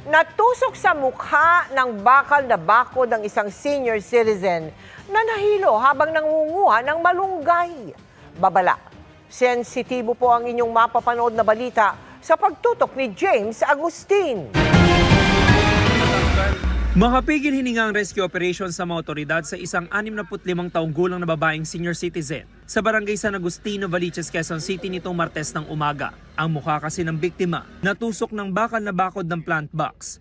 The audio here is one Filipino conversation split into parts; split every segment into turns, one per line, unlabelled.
Natusok sa mukha ng bakal na bakod ng isang senior citizen na nahilo habang nangunguha ng malunggay. Babala, sensitibo po ang inyong mapapanood na balita sa pagtutok ni James Agustin.
Makapigil hininga ang rescue operation sa mga otoridad sa isang 65 taong gulang na babaeng senior citizen sa barangay San Agustino, Valiches, Quezon City nitong Martes ng umaga. Ang mukha kasi ng biktima natusok ng bakal na bakod ng plant box.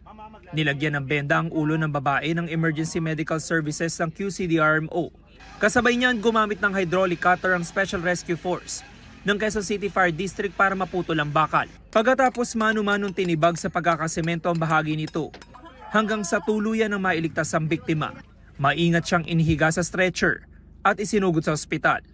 Nilagyan ng benda ang ulo ng babae ng Emergency Medical Services ng QCDRMO. Kasabay niyan gumamit ng hydraulic cutter ang Special Rescue Force ng Quezon City Fire District para maputol ang bakal. Pagkatapos manu-manong tinibag sa pagkakasemento ang bahagi nito hanggang sa tuluyan ng mailigtas ang biktima. Maingat siyang inihiga sa stretcher at isinugod sa ospital.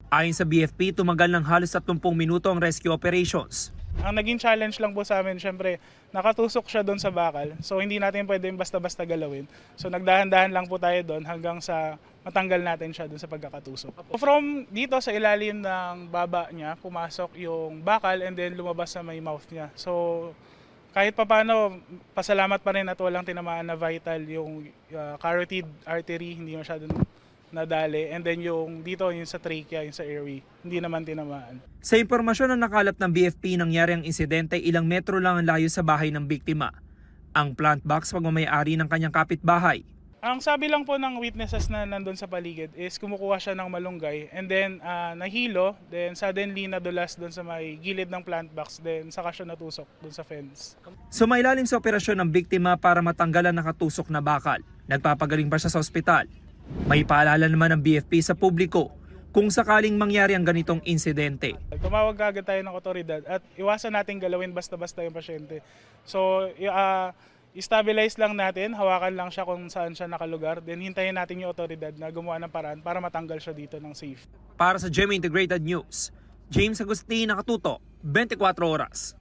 Ayon sa BFP, tumagal ng halos 30 minuto ang rescue operations.
Ang naging challenge lang po sa amin, syempre, nakatusok siya doon sa bakal. So hindi natin pwedeng basta-basta galawin. So nagdahan-dahan lang po tayo doon hanggang sa matanggal natin siya doon sa pagkakatusok. From dito sa ilalim ng baba niya, pumasok yung bakal and then lumabas sa may mouth niya. So kahit papano, pasalamat pa rin at walang tinamaan na vital yung carotid artery, hindi masyadong nadali. And then yung dito, yung sa trachea, yung sa airway, hindi naman tinamaan.
Sa impormasyon na nakalap ng BFP, nangyari ang insidente ilang metro lang ang layo sa bahay ng biktima. Ang plant box pagmamayari ng kanyang kapitbahay.
Ang sabi lang po ng witnesses na nandun sa paligid is kumukuha siya ng malunggay and then nahilo, then suddenly nadulas doon sa may gilid ng plant box, then saka siya natusok doon sa fence.
Sumailalim sa operasyon ng biktima para matanggal ang nakatusok na bakal. Nagpapagaling pa siya sa ospital. May paalala naman ng BFP sa publiko kung sakaling mangyari ang ganitong insidente.
Tumawag agad tayo ng otoridad at iwasan natin galawin basta-basta yung pasyente. So, i-stabilize lang natin, hawakan lang siya kung saan siya nakalugar, then hintayin natin yung otoridad na gumawa ng paraan para matanggal siya dito ng safe.
Para sa GMA Integrated News, James Agustin, nakatuto, 24 oras.